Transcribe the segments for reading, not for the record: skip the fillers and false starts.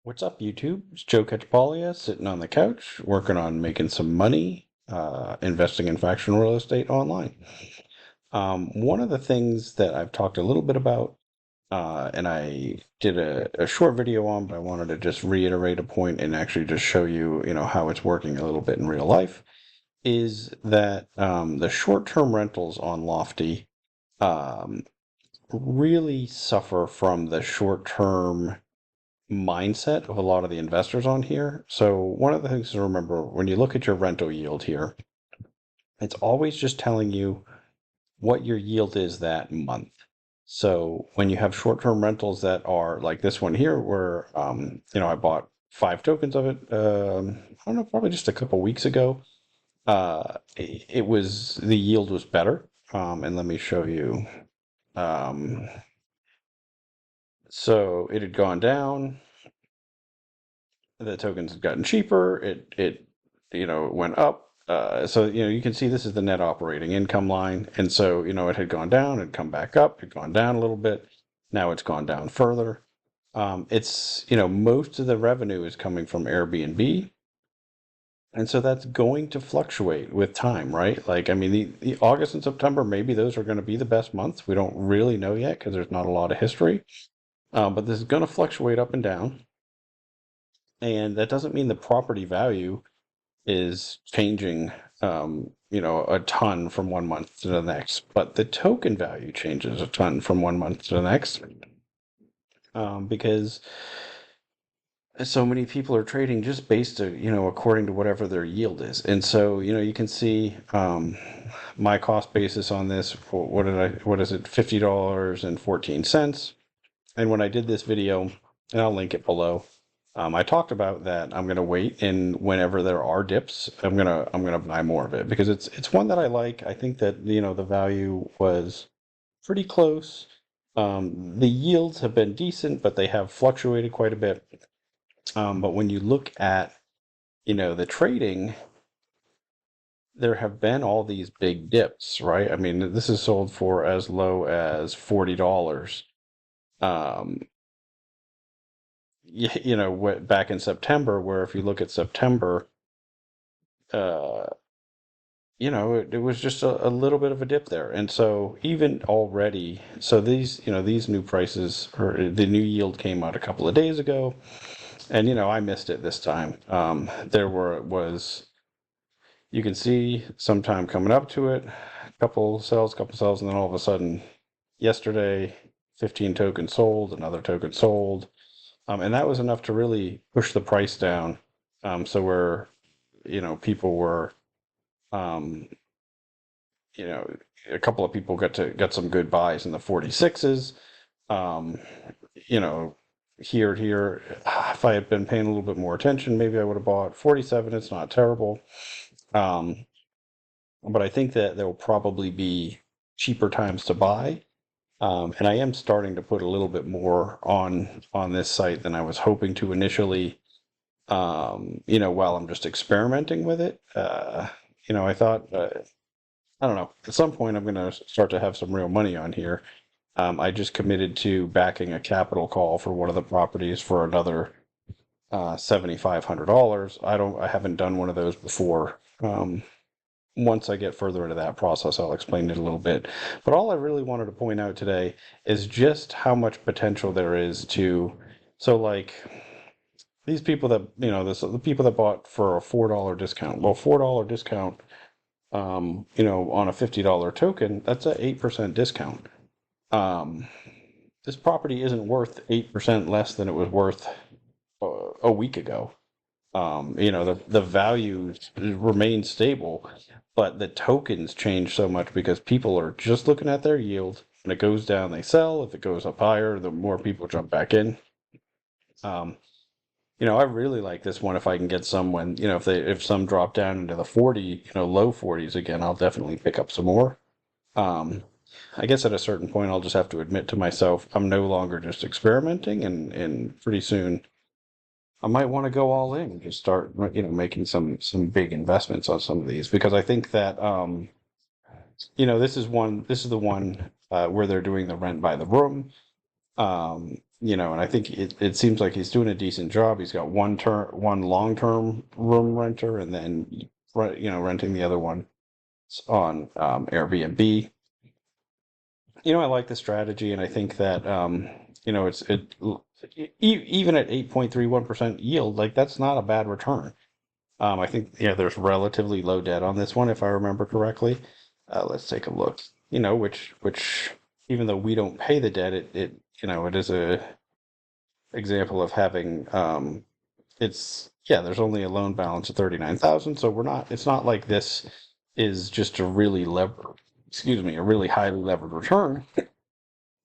What's up, YouTube? It's Joe Catchpolia sitting on the couch, working on making some money, investing in fractional real estate online. One of the things that I've talked a little bit about, and I did a short video on, but I wanted to just reiterate a point and actually just show you, how it's working a little bit in real life, is that the short-term rentals on Lofty um, really suffer from the short-term mindset of a lot of the investors on here. So one of the things to remember when you look at your rental yield here, it's always just telling you what your yield is that month. So when you have short-term rentals that are like this one here, where I bought 5 tokens of it, I don't know, probably just a couple weeks ago. It was the yield was better. And let me show you. Um, so it had gone down. The tokens had gotten cheaper. It went up. So you can see this is the net operating income line, and so it had gone down, it had come back up, it had gone down a little bit. Now it's gone down further. It's most of the revenue is coming from Airbnb, and so that's going to fluctuate with time, right? Like, I mean, the August and September, maybe those are going to be the best months. We don't really know yet because there's not a lot of history. But this is going to fluctuate up and down. And that doesn't mean the property value is changing, a ton from one month to the next, but the token value changes a ton from one month to the next, because so many people are trading just based according to whatever their yield is. And so, you can see, my cost basis on this, what is it, $50.14. And when I did this video, and I'll link it below, I talked about that I'm going to wait, and whenever there are dips, I'm gonna buy more of it because it's one that I like. I think that the value was pretty close. The yields have been decent, but they have fluctuated quite a bit. But when you look at the trading, there have been all these big dips, right? I mean, this is sold for as low as $40. Um, what back in September, where if you look at September, uh, it was just a little bit of a dip there. And so even already, so these new prices, or the new yield came out a couple of days ago, and I missed it this time. You can see sometime coming up to it, couple sells, and then all of a sudden, yesterday, 15 tokens sold, another token sold. And that was enough to really push the price down. So where, people were, um, you know, a couple of people got some good buys in the 46s. Um, you know, here, if I had been paying a little bit more attention, maybe I would have bought 47. It's not terrible. Um, but I think that there will probably be cheaper times to buy. And I am starting to put a little bit more on this site than I was hoping to initially. While I'm just experimenting with it. I thought, I don't know, at some point I'm going to start to have some real money on here. I just committed to backing a capital call for one of the properties for another $7,500. I haven't done one of those before. Once I get further into that process, I'll explain it a little bit. But all I really wanted to point out today is just how much potential there is to, so like these people that, the people that bought for a $4 discount. Well, $4 discount, on a $50 token, that's a 8% discount. Um, this property isn't worth 8% less than it was worth a week ago. The values remain stable, but the tokens change so much because people are just looking at their yield. When it goes down, they sell. If it goes up higher, the more people jump back in. Um, I really like this one. If I can get some when, if some drop down into the 40, low 40s again, I'll definitely pick up some more. Um, I guess at a certain point, I'll just have to admit to myself, I'm no longer just experimenting, and pretty soon I might want to go all in and just start, making some big investments on some of these, because I think that, this is the one, where they're doing the rent by the room. and I think it seems like he's doing a decent job. He's got one long-term room renter, and then renting the other one on Airbnb. I like the strategy, and I think that even at 8.31% yield, like that's not a bad return. I think there's relatively low debt on this one, if I remember correctly. Let's take a look. Which even though we don't pay the debt, it is a example of having it's yeah, there's only a loan balance of 39,000, so it's not like this is just a really highly levered return.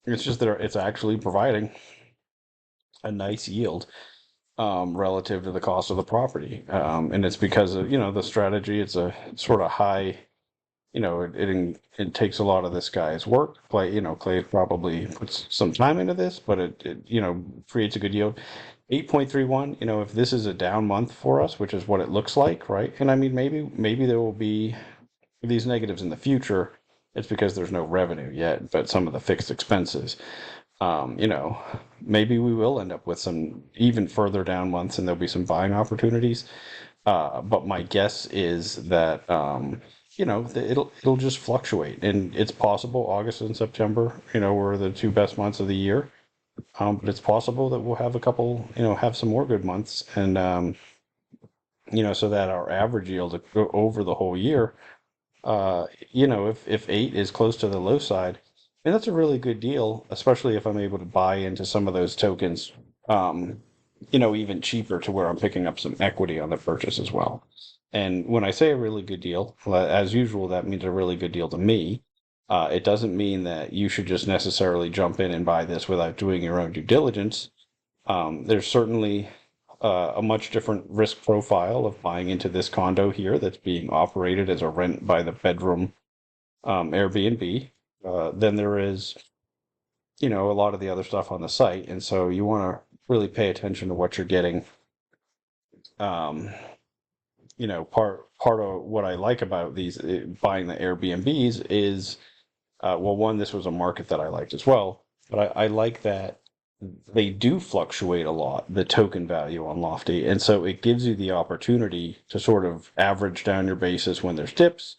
It's just that it's actually providing a nice yield relative to the cost of the property. And it's because of, the strategy. It's a sort of high, it takes a lot of this guy's work. Clay probably puts some time into this, but it creates a good yield. 8.31, if this is a down month for us, which is what it looks like, right? And I mean, maybe there will be these negatives in the future. It's because there's no revenue yet, but some of the fixed expenses. Um, you know, Maybe we will end up with some even further down months and there'll be some buying opportunities. But my guess is that it'll just fluctuate, and it's possible August and September, were the two best months of the year. But it's possible that we'll have a couple, have some more good months, and so that our average yield over the whole year, if 8 is close to the low side, and that's a really good deal, especially if I'm able to buy into some of those tokens, um, even cheaper to where I'm picking up some equity on the purchase as well. And when I say a really good deal, as usual, that means a really good deal to me. It doesn't mean that you should just necessarily jump in and buy this without doing your own due diligence. There's certainly a much different risk profile of buying into this condo here that's being operated as a rent by the bedroom Airbnb than there is, a lot of the other stuff on the site. And so you want to really pay attention to what you're getting. Um, part of what I like about these buying the Airbnbs is, well, one, this was a market that I liked as well, but I like that they do fluctuate a lot, the token value on Lofty, and so it gives you the opportunity to sort of average down your basis when there's dips,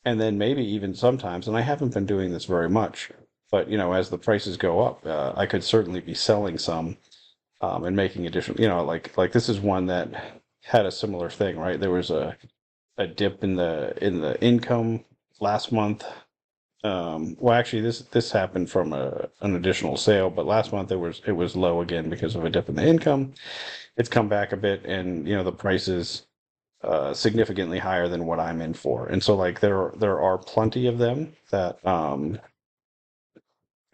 and then maybe even sometimes, and I haven't been doing this very much, but as the prices go up, I could certainly be selling some and making additional, like this is one that had a similar thing, right? There was a dip in the income last month. Well, actually, this happened from an additional sale, but last month it was low again because of a dip in the income. It's come back a bit, and the price is significantly higher than what I'm in for. And so, like, there are plenty of them that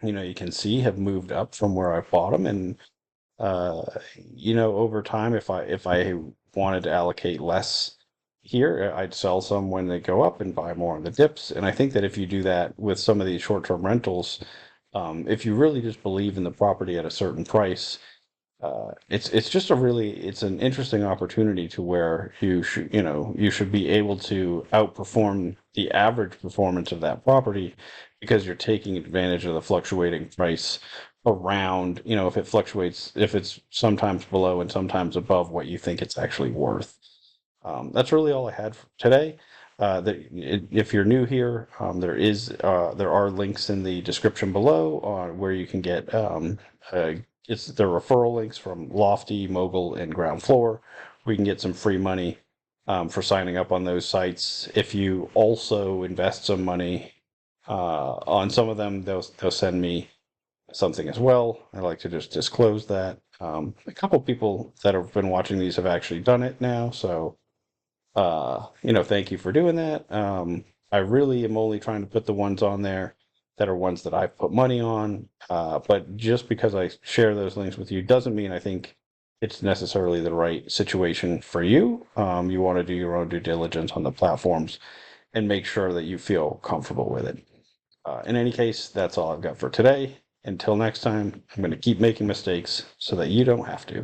you can see have moved up from where I bought them, and uh, over time, if I wanted to allocate less here, I'd sell some when they go up and buy more on the dips. And I think that if you do that with some of these short-term rentals, if you really just believe in the property at a certain price, it's an interesting opportunity to where you should be able to outperform the average performance of that property because you're taking advantage of the fluctuating price around, if it fluctuates, if it's sometimes below and sometimes above what you think it's actually worth. That's really all I had for today. If you're new here, there are links in the description below on where you can get it's the referral links from Lofty, Mogul, and Ground Floor. We can get some free money for signing up on those sites. If you also invest some money on some of them, they'll send me something as well. I like to just disclose that. A couple people that have been watching these have actually done it now, so thank you for doing that. I really am only trying to put the ones on there that are ones that I've put money on. But just because I share those links with you doesn't mean I think it's necessarily the right situation for you. You want to do your own due diligence on the platforms and make sure that you feel comfortable with it. In any case, that's all I've got for today. Until next time, I'm going to keep making mistakes so that you don't have to.